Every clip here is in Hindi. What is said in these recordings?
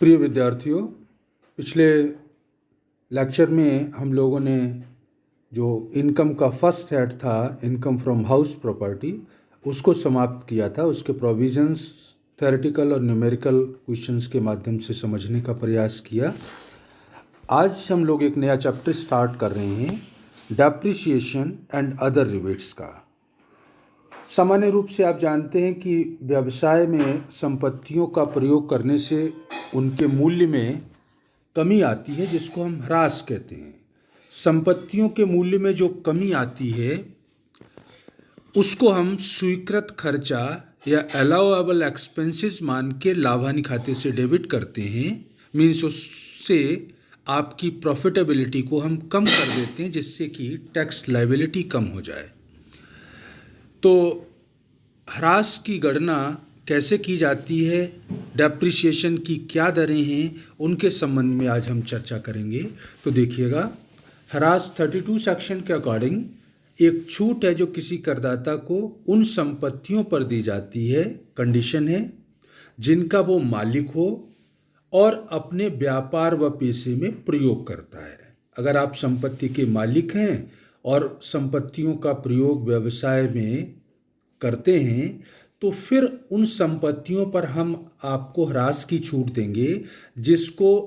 प्रिय विद्यार्थियों, पिछले लेक्चर में हम लोगों ने जो इनकम का फर्स्ट हेड था, इनकम फ्रॉम हाउस प्रॉपर्टी, उसको समाप्त किया था। उसके प्रोविजंस थ्योरेटिकल और न्यूमेरिकल क्वेश्चंस के माध्यम से समझने का प्रयास किया। आज हम लोग एक नया चैप्टर स्टार्ट कर रहे हैं, डेप्रिसिएशन एंड अदर रिबेट्स का। सामान्य रूप से आप जानते हैं कि व्यवसाय में संपत्तियों का प्रयोग करने से उनके मूल्य में कमी आती है, जिसको हम ह्रास कहते हैं। संपत्तियों के मूल्य में जो कमी आती है उसको हम स्वीकृत खर्चा या अलाउएबल एक्सपेंसेस मान के लाभ हानि खाते से डेबिट करते हैं। मीन्स उससे आपकी प्रॉफिटेबिलिटी को हम कम कर देते हैं, जिससे कि टैक्स लायबिलिटी कम हो जाए। तो ह्रास की गणना कैसे की जाती है, डेप्रिसिएशन की क्या दरें हैं, उनके संबंध में आज हम चर्चा करेंगे। तो देखिएगा, ह्रास 32 सेक्शन के अकॉर्डिंग एक छूट है जो किसी करदाता को उन संपत्तियों पर दी जाती है, कंडीशन है, जिनका वो मालिक हो और अपने व्यापार व पेशे में प्रयोग करता है। अगर आप संपत्ति के मालिक हैं और संपत्तियों का प्रयोग व्यवसाय में करते हैं, तो फिर उन संपत्तियों पर हम आपको ह्रास की छूट देंगे, जिसको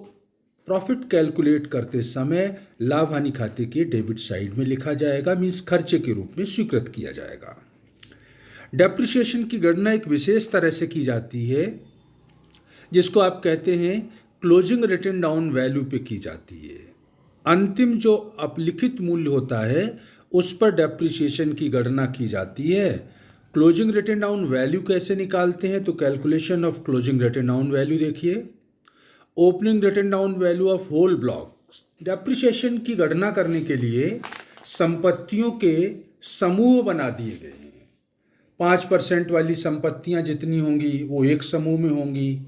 प्रॉफिट कैलकुलेट करते समय लाभ हानि खाते के डेबिट साइड में लिखा जाएगा, मीन्स खर्चे के रूप में स्वीकृत किया जाएगा। डेप्रिसिएशन की गणना एक विशेष तरह से की जाती है, जिसको आप कहते हैं क्लोजिंग रिटन डाउन वैल्यू पे की जाती है। अंतिम जो अपलिखित मूल्य होता है उस पर डेप्रिसिएशन की गणना की जाती है। क्लोजिंग रिटन डाउन वैल्यू कैसे निकालते हैं, तो calculation of closing written down value देखिए। Opening written down value of whole block. Depreciation की गणना करने के लिए संपत्तियों के समूह बना दिए गए हैं। 5% वाली संपत्तियां जितनी होंगी वो एक समूह में होंगी,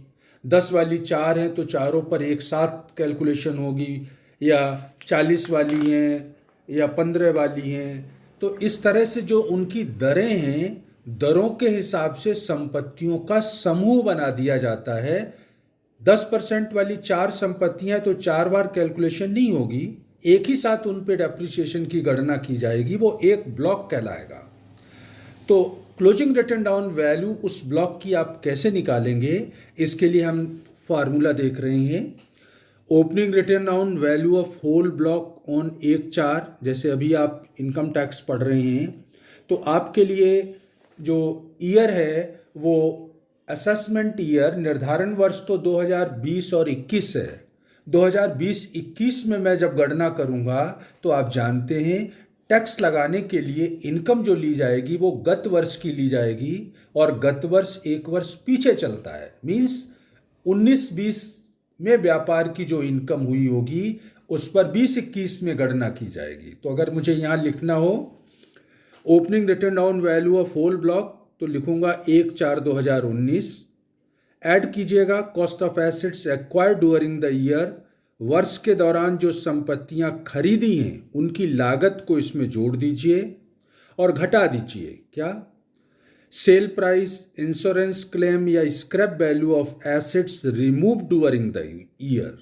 10 वाली 4 हैं तो चारों पर एक साथ कैलकुलेशन होगी, या 40 वाली हैं या 15 वाली हैं। तो इस तरह से जो उनकी दरें हैं, दरों के हिसाब से संपत्तियों का समूह बना दिया जाता है। 10% वाली 4 संपत्तियां तो 4 बार कैलकुलेशन नहीं होगी, एक ही साथ उन पे डेप्रिसिएशन की गणना की जाएगी, वो एक ब्लॉक कहलाएगा। तो क्लोजिंग रिटन डाउन वैल्यू उस ब्लॉक की आप कैसे निकालेंगे, इसके लिए हम फार्मूला देख रहे हैं। Opening written down value of whole block on 1/4, जैसे अभी आप इनकम टैक्स पढ़ रहे हैं, तो आपके लिए जो ईयर है वो असेसमेंट ईयर, निर्धारण वर्ष तो 2020 और 21 है। 2020-21 में मैं जब गणना करूंगा तो आप जानते हैं टैक्स लगाने के लिए इनकम जो ली जाएगी वो गत वर्ष की ली जाएगी, और गत वर्ष एक वर्ष पीछे चलता है। मीन्स 19-20 में व्यापार की जो इनकम हुई होगी उस पर 20-21 में गणना की जाएगी। तो अगर मुझे यहाँ लिखना हो opening written down value of whole block, तो लिखूंगा 1/4/2019। ऐड कीजिएगा cost of assets acquired during the year. वर्ष के दौरान जो संपत्तियां खरीदी हैं उनकी लागत को इसमें जोड़ दीजिए और घटा दीजिए। क्या? सेल प्राइस, इंश्योरेंस क्लेम या scrap value of assets remove during the year.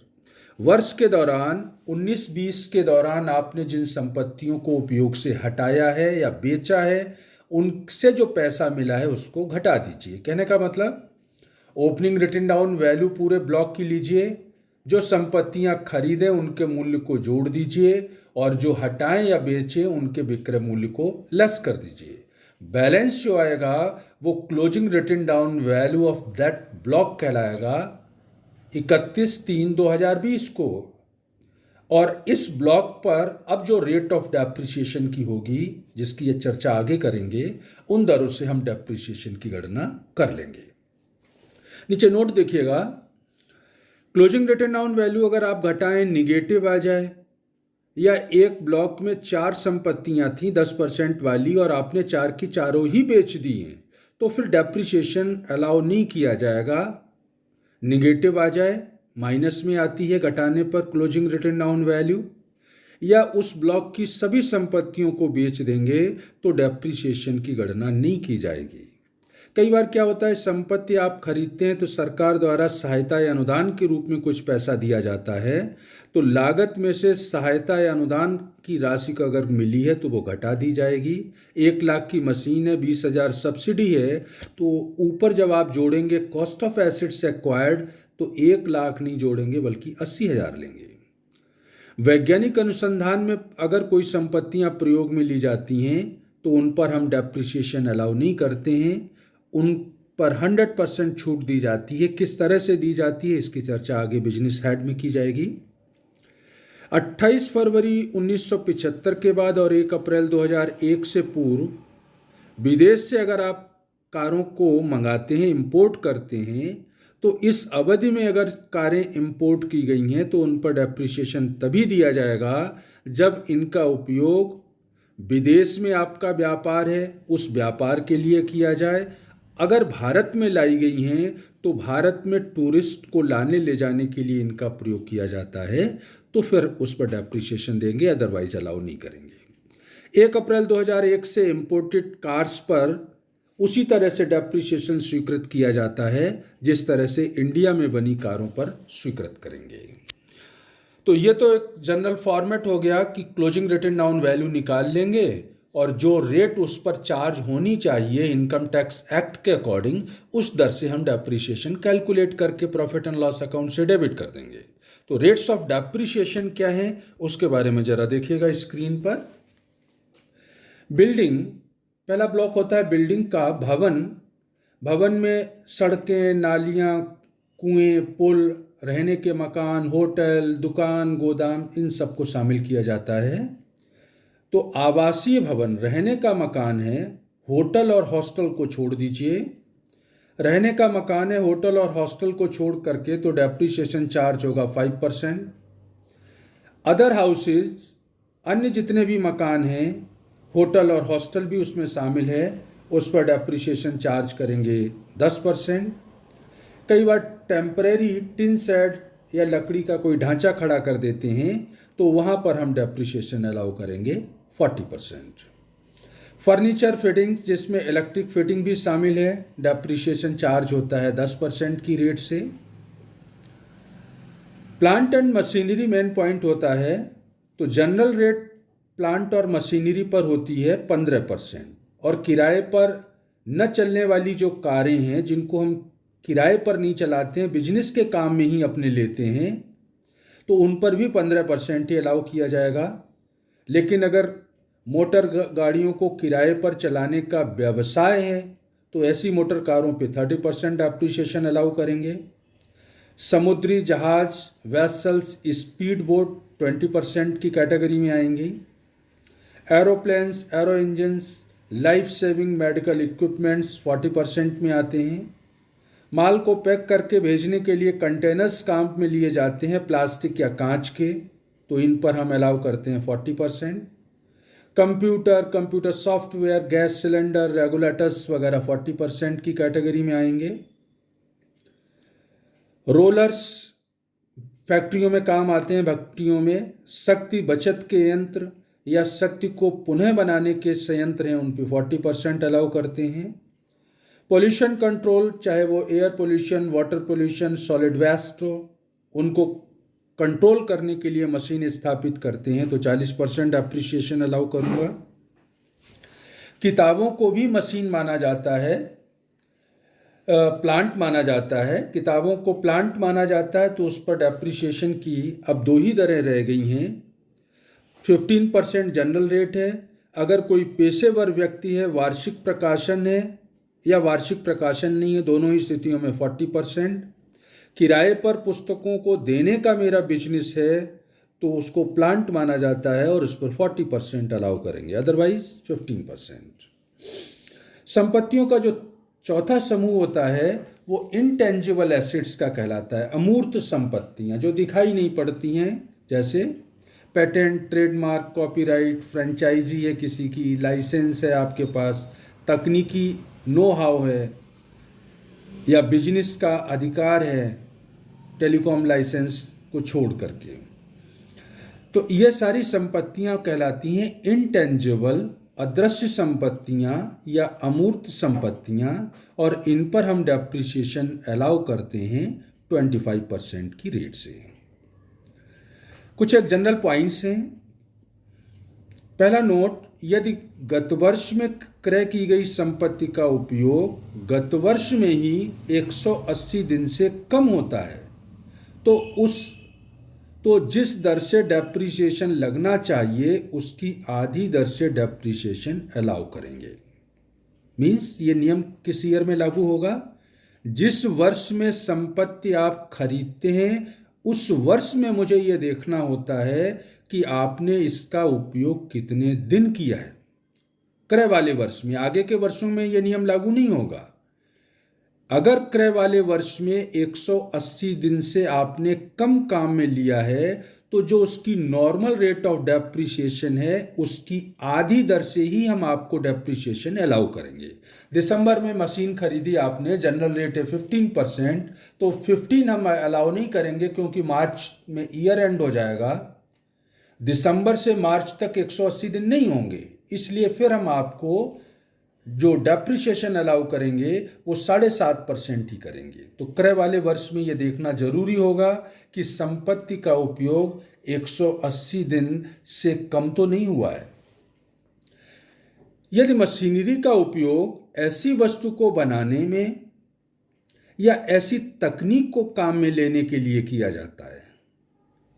वर्ष के दौरान 19-20 के दौरान आपने जिन संपत्तियों को उपयोग से हटाया है या बेचा है, उनसे जो पैसा मिला है उसको घटा दीजिए। कहने का मतलब ओपनिंग रिटन डाउन वैल्यू पूरे ब्लॉक की लीजिए, जो संपत्तियां खरीदें उनके मूल्य को जोड़ दीजिए, और जो हटाएं या बेचें उनके विक्रय मूल्य को लेस कर दीजिए। बैलेंस जो आएगा वो closing written down value of that block कहलाएगा 31/3/2020 को। और इस ब्लॉक पर अब जो रेट ऑफ डेप्रिसिएशन की होगी, जिसकी ये चर्चा आगे करेंगे, उन दरों से हम डेप्रिसिएशन की गणना कर लेंगे। नीचे नोट देखिएगा, क्लोजिंग रिटन डाउन वैल्यू अगर आप घटाएं निगेटिव आ जाए, या एक ब्लॉक में 4 संपत्तियां थी 10% वाली और आपने 4 की चारों ही बेच दी हैं, तो फिर डेप्रिसिएशन अलाउ नहीं किया जाएगा। निगेटिव आ जाए, माइनस में आती है घटाने पर क्लोजिंग रिटन डाउन वैल्यू, या उस ब्लॉक की सभी संपत्तियों को बेच देंगे तो डेप्रिसिएशन की गणना नहीं की जाएगी। कई बार क्या होता है, संपत्ति आप खरीदते हैं तो सरकार द्वारा सहायता या अनुदान के रूप में कुछ पैसा दिया जाता है, तो लागत में से सहायता या अनुदान की राशि को अगर मिली है तो वो घटा दी जाएगी। 1 लाख की मशीन है, 20,000 सब्सिडी है, तो ऊपर जब आप जोड़ेंगे कॉस्ट ऑफ एसेट्स एक्वायर्ड तो 1 लाख नहीं जोड़ेंगे बल्कि 80,000 लेंगे। वैज्ञानिक अनुसंधान में अगर कोई संपत्तियां प्रयोग में ली जाती हैं तो उन पर हम डेप्रिसिएशन अलाउ नहीं करते हैं, उन पर 100% छूट दी जाती है। किस तरह से दी जाती है इसकी चर्चा आगे बिजनेस हेड में की जाएगी। 28 फरवरी 1975 के बाद और 1 अप्रैल 2001 से पूर्व विदेश से अगर आप कारों को मंगाते हैं, इंपोर्ट करते हैं, तो इस अवधि में अगर कारें इंपोर्ट की गई हैं तो उन पर डेप्रिसिएशन तभी दिया जाएगा जब इनका उपयोग विदेश में आपका व्यापार है उस व्यापार के लिए किया जाए। अगर भारत में लाई गई हैं तो भारत में टूरिस्ट को लाने ले जाने के लिए इनका प्रयोग किया जाता है, तो फिर उस पर डेप्रिसिएशन देंगे, अदरवाइज अलाउ नहीं करेंगे। 1 अप्रैल 2001 से इंपोर्टेड कार्स पर उसी तरह से डेप्रिसिएशन स्वीकृत किया जाता है जिस तरह से इंडिया में बनी कारों पर स्वीकृत करेंगे। तो ये तो एक जनरल फॉर्मेट हो गया कि क्लोजिंग रिटन डाउन वैल्यू निकाल लेंगे और जो रेट उस पर चार्ज होनी चाहिए इनकम टैक्स एक्ट के अकॉर्डिंग, उस दर से हम डेप्रिसिएशन कैलकुलेट करके प्रॉफिट एंड लॉस अकाउंट से डेबिट कर देंगे। तो रेट्स ऑफ डेप्रिसिएशन क्या है उसके बारे में जरा देखिएगा स्क्रीन पर। बिल्डिंग, पहला ब्लॉक होता है बिल्डिंग का भवन। भवन में सड़कें, नालियाँ, कुएं, पुल, रहने के मकान, होटल, दुकान, गोदाम, इन सबको शामिल किया जाता है। तो आवासीय भवन रहने का मकान है, होटल और हॉस्टल को छोड़ दीजिए। रहने का मकान है, होटल और हॉस्टल को छोड़ करके तो डेप्रिसिएशन चार्ज होगा 5%। अदर हाउसेज, अन्य जितने भी मकान हैं, होटल और हॉस्टल भी उसमें शामिल है, उस पर डेप्रिसिएशन चार्ज करेंगे 10%। कई बार टेम्परेरी टिन शेड या लकड़ी का कोई ढांचा खड़ा कर देते हैं तो वहाँ पर हम डेप्रिसिएशन अलाउ करेंगे 40%। फर्नीचर फिटिंग्स जिसमें इलेक्ट्रिक फिटिंग भी शामिल है, डेप्रिसिएशन चार्ज होता है 10% की रेट से। Plant and machinery main point होता है, तो जनरल रेट प्लांट और मशीनरी पर होती है 15%, और किराए पर न चलने वाली जो कारें हैं जिनको हम किराए पर नहीं चलाते हैं, बिजनेस के काम में ही अपने लेते हैं, तो उन पर भी 15% ही अलाउ किया जाएगा। लेकिन अगर मोटर गाड़ियों को किराए पर चलाने का व्यवसाय है तो ऐसी मोटर कारों पे 30% डेप्रिसिएशन अलाउ करेंगे। समुद्री जहाज, वेसल्स, स्पीड बोट 20% की कैटेगरी में आएंगी। Aeroplanes, arrow engines, life saving medical equipments 40% में आते हैं। माल को पैक करके भेजने के लिए कंटेनर्स काम में लिए जाते हैं, प्लास्टिक या कांच के, तो इन पर हम अलाउ करते हैं 40%। Computer software, gas cylinder, regulators वगैरह 40% की कैटेगरी में आएंगे। रोलर्स फैक्ट्रियों में काम आते हैं, भट्टियों में। शक्ति बचत के यंत्र या शक्ति को पुनः बनाने के संयंत्र हैं, उन पर 40% अलाउ करते हैं। पोल्यूशन कंट्रोल, चाहे वो air pollution, water pollution, solid waste हो, उनको कंट्रोल करने के लिए मशीन स्थापित करते हैं, तो 40% एप्रिसिएशन अलाउ करूँगा। किताबों को भी मशीन माना जाता है, प्लांट माना जाता है। किताबों को प्लांट माना जाता है तो उस पर डेप्रिसिएशन की अब 2 ही दरें रह गई हैं। 15% जनरल रेट है। अगर कोई पेशेवर व्यक्ति है, वार्षिक प्रकाशन है या वार्षिक प्रकाशन नहीं है, दोनों ही स्थितियों में 40%। किराए पर पुस्तकों को देने का मेरा बिजनेस है तो उसको प्लांट माना जाता है और उस पर 40% अलाउ करेंगे, अदरवाइज 15%। संपत्तियों का जो चौथा समूह होता है वो इनटेंजिबल एसेट्स का कहलाता है। अमूर्त संपत्तियां जो दिखाई नहीं पड़ती हैं, जैसे पेटेंट, ट्रेडमार्क, कॉपीराइट, फ्रेंचाइजी है किसी की, लाइसेंस है आपके पास, तकनीकी नो हाउ है या बिजनेस का अधिकार है टेलीकॉम लाइसेंस को छोड़ करके। तो ये सारी संपत्तियां कहलाती हैं इनटेंजिबल, अदृश्य संपत्तियां या अमूर्त संपत्तियां, और इन पर हम डेप्रिसिएशन अलाउ करते हैं 25% की रेट से। कुछ एक जनरल पॉइंट्स हैं। पहला नोट, यदि गत वर्ष में क्रय की गई संपत्ति का उपयोग गत वर्ष में ही 180 दिन से कम होता है तो जिस दर से डेप्रिसिएशन लगना चाहिए उसकी आधी दर से डेप्रिसिएशन अलाउ करेंगे। मीन्स ये नियम किस ईयर में लागू होगा? जिस वर्ष में संपत्ति आप खरीदते हैं उस वर्ष में मुझे ये देखना होता है कि आपने इसका उपयोग कितने दिन किया है। क्रय वाले वर्ष में, आगे के वर्षों में यह नियम लागू नहीं होगा। अगर क्रय वाले वर्ष में 180 दिन से आपने कम काम में लिया है तो जो उसकी नॉर्मल रेट ऑफ डेप्रिसिएशन है उसकी आधी दर से ही हम आपको डेप्रिसिएशन अलाउ करेंगे। दिसंबर में मशीन खरीदी आपने, जनरल रेट है 15%, तो 15 हम अलाउ नहीं करेंगे क्योंकि मार्च में ईयर एंड हो जाएगा। दिसंबर से मार्च तक 180 दिन नहीं होंगे, इसलिए फिर हम आपको जो डेप्रिसिएशन अलाउ करेंगे वो 7.5% ही करेंगे। तो क्रय वाले वर्ष में ये देखना जरूरी होगा कि संपत्ति का उपयोग 180 दिन से कम तो नहीं हुआ है। यदि मशीनरी का उपयोग ऐसी वस्तु को बनाने में या ऐसी तकनीक को काम में लेने के लिए किया जाता है,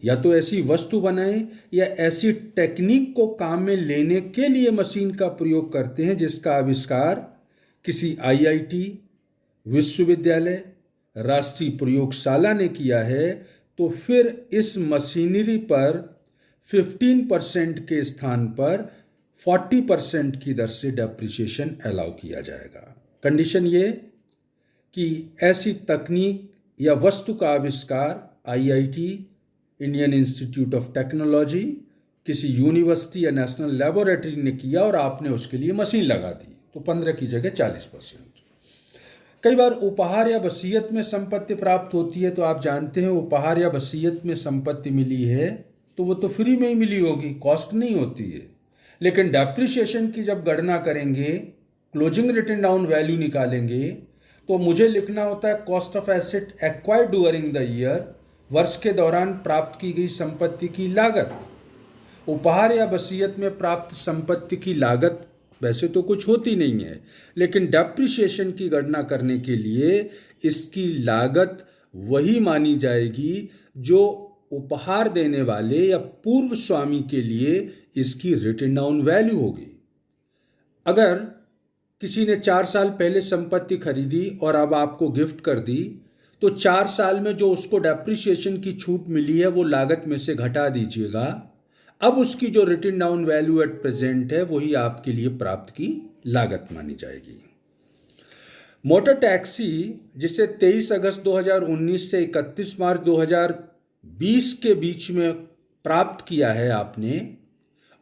या तो ऐसी वस्तु बनाएं या ऐसी टेक्निक को काम में लेने के लिए मशीन का प्रयोग करते हैं जिसका आविष्कार किसी आईआईटी, विश्वविद्यालय, राष्ट्रीय प्रयोगशाला ने किया है, तो फिर इस मशीनरी पर 15% के स्थान पर 40% की दर से डेप्रिसिएशन अलाउ किया जाएगा। कंडीशन ये कि ऐसी तकनीक या वस्तु का आविष्कार IIT, Indian institute of technology, किसी यूनिवर्सिटी या नेशनल लेबोरेटरी ने किया और आपने उसके लिए मशीन लगा दी, तो 15 की जगह 40%। कई बार उपहार या वसीयत में संपत्ति प्राप्त होती है, तो आप जानते हैं उपहार या वसीयत में संपत्ति मिली है तो वो तो फ्री में ही मिली होगी, कॉस्ट नहीं होती है। लेकिन डेप्रिसिएशन की जब गणना करेंगे, क्लोजिंग रिटन डाउन वैल्यू निकालेंगे, तो मुझे लिखना होता है cost of asset acquired during the year, वर्ष के दौरान प्राप्त की गई संपत्ति की लागत। उपहार या वसीयत में प्राप्त संपत्ति की लागत वैसे तो कुछ होती नहीं है, लेकिन डेप्रिसिएशन की गणना करने के लिए इसकी लागत वही मानी जाएगी जो उपहार देने वाले या पूर्व स्वामी के लिए इसकी रिटन डाउन वैल्यू होगी। अगर किसी ने 4 साल पहले संपत्ति खरीदी और अब आपको गिफ्ट कर दी, तो 4 साल में जो उसको डेप्रिसिएशन की छूट मिली है वो लागत में से घटा दीजिएगा। अब उसकी जो written down value at present है वही आपके लिए प्राप्त की लागत मानी जाएगी। मोटर टैक्सी जिसे 23 अगस्त 2019 से 31 मार्च 2020 के बीच में प्राप्त किया है आपने,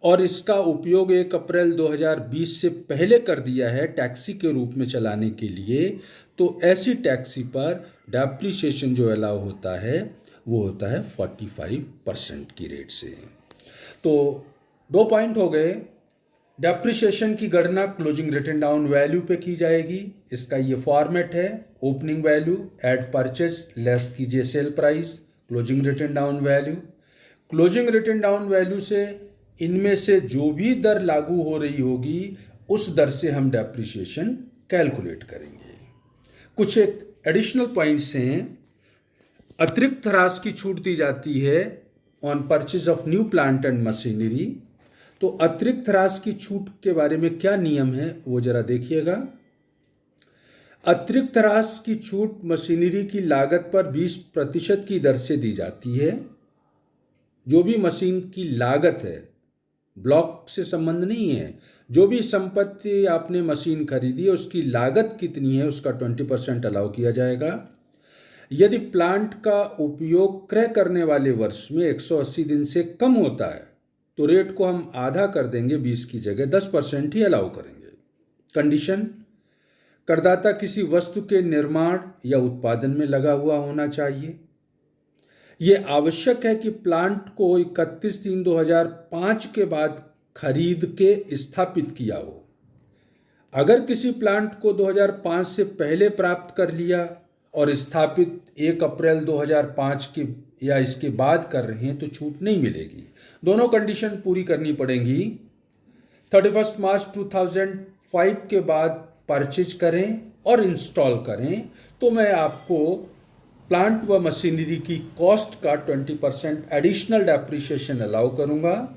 और इसका उपयोग 1 अप्रैल 2020 से पहले कर दिया है टैक्सी के रूप में चलाने के लिए, तो ऐसी टैक्सी पर डेप्रिसिएशन जो अलाउ होता है वो होता है 45% की रेट से। तो 2 पॉइंट हो गए। डेप्रिसिएशन की गणना क्लोजिंग रिटन डाउन वैल्यू पे की जाएगी। इसका ये फॉर्मेट है, opening value at purchase less कीजिए sale price, closing written down value. Closing written down value से इनमें से जो भी दर लागू हो रही होगी उस दर से हम डेप्रिसिएशन कैलकुलेट करेंगे। कुछ एक एडिशनल पॉइंट्स हैं। अतिरिक्त ह्रास की छूट दी जाती है on purchase of new plant and machinery. तो अतिरिक्त ह्रास की छूट के बारे में क्या नियम है वो जरा देखिएगा। अतिरिक्त ह्रास की छूट मशीनरी की लागत पर 20% की दर से दी जाती है। जो भी मशीन की लागत है, ब्लॉक से संबंध नहीं है, जो भी संपत्ति आपने मशीन खरीदी है उसकी लागत कितनी है उसका 20% अलाउ किया जाएगा। यदि प्लांट का उपयोग क्रय करने वाले वर्ष में 180 दिन से कम होता है तो रेट को हम आधा कर देंगे, 20 की जगह 10% ही अलाउ करेंगे। कंडीशन, करदाता किसी वस्तु के निर्माण या उत्पादन में लगा हुआ होना चाहिए। यह आवश्यक है कि प्लांट को 31/3/2005 के बाद खरीद के स्थापित किया हो। अगर किसी प्लांट को 2005 से पहले प्राप्त कर लिया और स्थापित 1 अप्रैल 2005 के या इसके बाद कर रहे हैं तो छूट नहीं मिलेगी। दोनों कंडीशन पूरी करनी पड़ेंगी। 31 मार्च 2005 के बाद परचेज करें और इंस्टॉल करें तो मैं आपको प्लांट व मशीनरी की कॉस्ट का 20% एडिशनल डेप्रिसिएशन अलाउ करूंगा।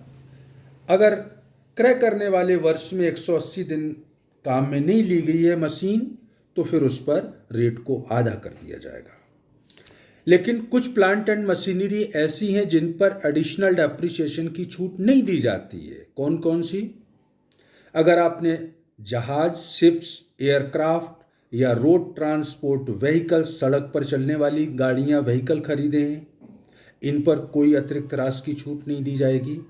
अगर क्रय करने वाले वर्ष में 180 दिन काम में नहीं ली गई है मशीन तो फिर उस पर रेट को आधा कर दिया जाएगा। लेकिन कुछ प्लांट एंड मशीनरी ऐसी हैं जिन पर एडिशनल डेप्रिसिएशन की छूट नहीं दी जाती है। कौन कौन सी? अगर आपने जहाज, शिप्स, एयरक्राफ्ट या रोड ट्रांसपोर्ट व्हीकल, सड़क पर चलने वाली गाड़ियां, व्हीकल खरीदे हैं, इन पर कोई अतिरिक्त राशि की छूट नहीं दी जाएगी।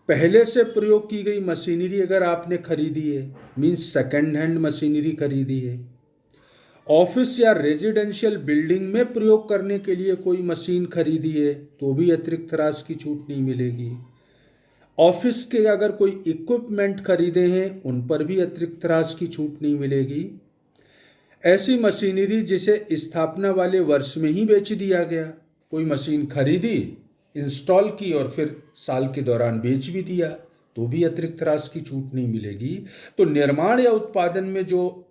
पहले से प्रयोग की गई मशीनरी अगर आपने खरीदी है, मीन्स सेकेंड हैंड मशीनरी खरीदी है। ऑफिस या रेजिडेंशियल बिल्डिंग में प्रयोग करने के लिए कोई मशीन खरीदी है तो भी अतिरिक्त राशि की छूट नहीं मिलेगी। ऑफिस के अगर कोई इक्विपमेंट खरीदे हैं उन पर भी अतिरिक्त राशि की छूट नहीं मिलेगी। ऐसी मशीनरी जिसे स्थापना वाले वर्ष में ही बेच दिया गया, कोई मशीन खरीदी, इंस्टॉल की और फिर साल के दौरान बेच भी दिया तो भी अतिरिक्त राशि की छूट नहीं मिलेगी। तो निर्माण या उत्पादन में जो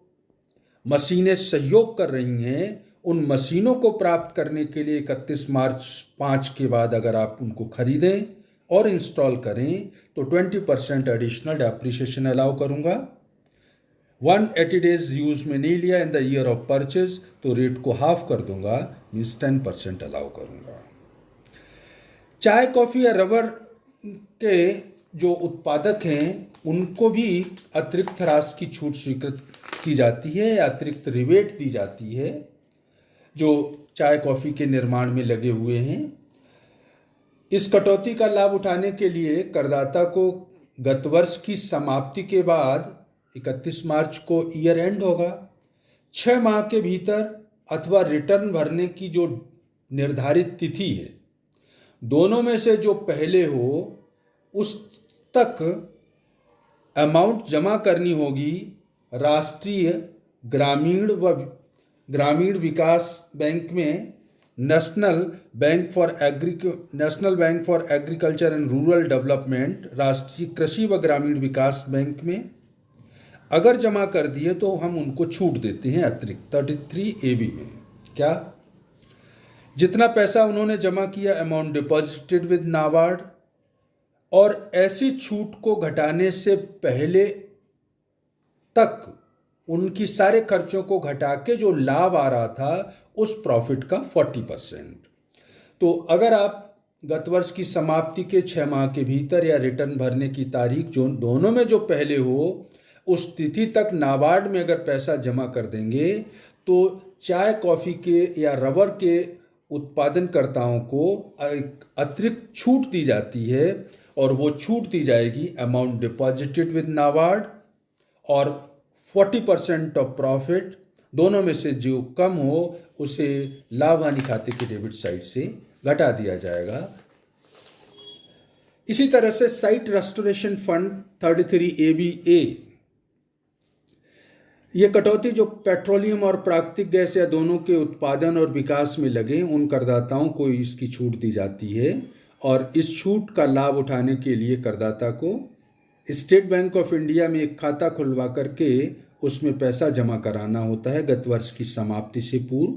मशीनें सहयोग कर रही हैं उन मशीनों को प्राप्त करने के लिए 31 मार्च 5 के बाद अगर आप उनको खरीदें और इंस्टॉल करें तो 20% एडिशनल डेप्रिसिएशन अलाउ करूंगा। 180 डेज यूज में नहीं लिया in the year of purchase तो रेट को हाफ कर दूंगा, मीन्स 10% अलाउ करूंगा। चाय, कॉफ़ी या रबर के जो उत्पादक हैं उनको भी अतिरिक्त राशि की छूट स्वीकृत की जाती है या अतिरिक्त रिबेट दी जाती है जो चाय कॉफ़ी के निर्माण में लगे हुए हैं। इस कटौती का लाभ उठाने के लिए करदाता को गत वर्ष की समाप्ति के बाद 31 मार्च को ईयर एंड होगा, 6 माह के भीतर अथवा रिटर्न भरने की जो निर्धारित तिथि है दोनों में से जो पहले हो उस तक अमाउंट जमा करनी होगी राष्ट्रीय ग्रामीण विकास बैंक में, national bank for agriculture and rural development, राष्ट्रीय कृषि व ग्रामीण विकास बैंक में। अगर जमा कर दिए तो हम उनको छूट देते हैं अतिरिक्त 33AB में। क्या? जितना पैसा उन्होंने जमा किया, अमाउंट डिपॉजिटेड विद नाबार्ड, और ऐसी छूट को घटाने से पहले तक उनकी सारे खर्चों को घटा के जो लाभ आ रहा था उस प्रॉफिट का 40%। तो अगर आप गत वर्ष की समाप्ति के 6 माह के भीतर या रिटर्न भरने की तारीख जो दोनों में जो पहले हो उस तिथि तक नाबार्ड में अगर पैसा जमा कर देंगे तो चाय, कॉफ़ी के या रबर के उत्पादनकर्ताओं को एक अतिरिक्त छूट दी जाती है और वो छूट दी जाएगी अमाउंट डिपॉजिटेड विद नाबार्ड और 40% ऑफ प्रॉफिट, दोनों में से जो कम हो उसे लाभ हानि खाते के डेबिट साइड से घटा दिया जाएगा। इसी तरह से साइट रेस्टोरेशन फंड 33ABA, ये कटौती जो पेट्रोलियम और प्राकृतिक गैस या दोनों के उत्पादन और विकास में लगे उन करदाताओं को इसकी छूट दी जाती है और इस छूट का लाभ उठाने के लिए करदाता को स्टेट बैंक ऑफ इंडिया में एक खाता खुलवा करके उसमें पैसा जमा कराना होता है गत वर्ष की समाप्ति से पूर्व।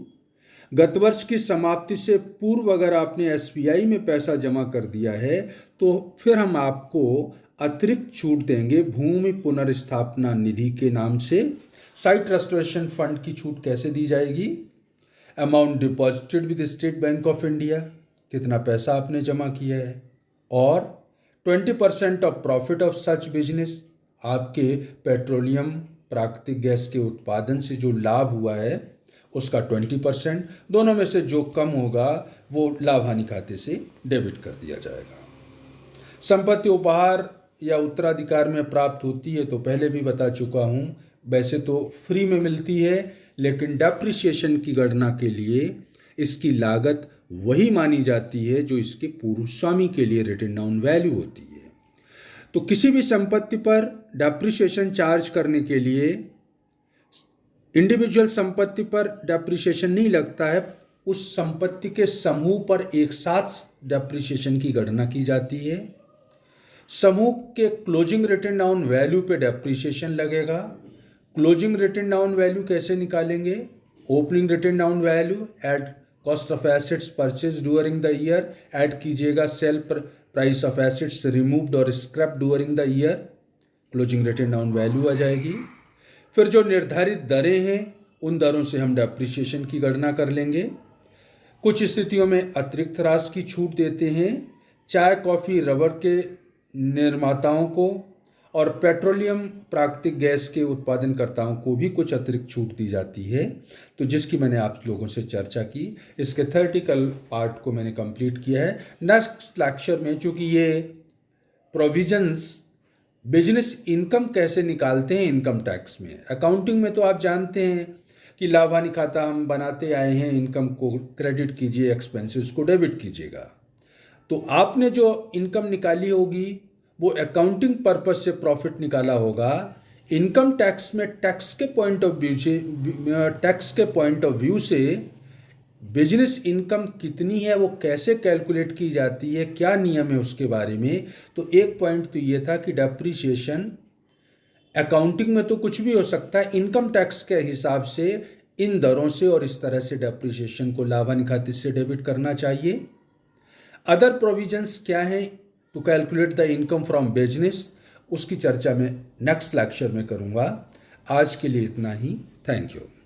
गत वर्ष की समाप्ति से पूर्व अगर आपने SBI में पैसा जमा कर दिया है तो फिर हम आपको अतिरिक्त छूट देंगे भूमि पुनर्स्थापना निधि के नाम से। साइट रेस्टोरेशन फंड की छूट कैसे दी जाएगी? Amount deposited with state bank of India, कितना पैसा आपने जमा किया है, और 20% of profit of such business, आपके पेट्रोलियम प्राकृतिक गैस के उत्पादन से जो लाभ हुआ है उसका 20%, दोनों में से जो कम होगा वो लाभ हानि खाते से डेबिट कर दिया जाएगा। संपत्ति उपहार या उत्तराधिकार में प्राप्त होती है तो पहले भी बता चुका हूँ, वैसे तो फ्री में मिलती है लेकिन डेप्रिसिएशन की गणना के लिए इसकी लागत वही मानी जाती है जो इसके पूर्व स्वामी के लिए रिटन डाउन वैल्यू होती है। तो किसी भी संपत्ति पर डेप्रिसिएशन चार्ज करने के लिए इंडिविजुअल संपत्ति पर डेप्रिसिएशन नहीं लगता है, उस संपत्ति के समूह पर एक साथ डेप्रिसिएशन की गणना की जाती है। समूह के क्लोजिंग रिटन डाउन वैल्यू पे डेप्रिसिएशन लगेगा। क्लोजिंग रिटन डाउन वैल्यू कैसे निकालेंगे? Opening written down value at cost of assets purchase during the year, add कीजिएगा sale price of assets removed और scrap during the year, closing written down value आ जाएगी। फिर जो निर्धारित दरें हैं उन दरों से हम डेप्रिसिएशन की गणना कर लेंगे। कुछ स्थितियों में अतिरिक्त राशि की छूट देते हैं। चाय, कॉफ़ी, रबर के निर्माताओं को और पेट्रोलियम प्राकृतिक गैस के उत्पादनकर्ताओं को भी कुछ अतिरिक्त छूट दी जाती है, तो जिसकी मैंने आप लोगों से चर्चा की। इसके थ्योरेटिकल पार्ट को मैंने कंप्लीट किया है। नेक्स्ट लेक्चर में, चूँकि ये प्रोविजंस बिजनेस इनकम कैसे निकालते हैं इनकम टैक्स में, अकाउंटिंग में तो आप जानते हैं कि लाभ हानि खाता हम बनाते आए हैं, इनकम को क्रेडिट कीजिए, एक्सपेंसेस को डेबिट कीजिएगा। तो आपने जो इनकम निकाली होगी वो अकाउंटिंग पर्पस से प्रॉफिट निकाला होगा। इनकम टैक्स में टैक्स के पॉइंट ऑफ व्यू से बिजनेस इनकम कितनी है, वो कैसे कैलकुलेट की जाती है, क्या नियम है उसके बारे में। तो एक पॉइंट तो ये था कि डेप्रिसिएशन अकाउंटिंग में तो कुछ भी हो सकता है, इनकम टैक्स के हिसाब से इन दरों से और इस तरह से डेप्रिसिएशन को लाभ हानि खाते से डेबिट करना चाहिए। अदर प्रोविजंस क्या हैं to calculate the income from business, उसकी चर्चा मैं नेक्स्ट लेक्चर में करूँगा। आज के लिए इतना ही। Thank you.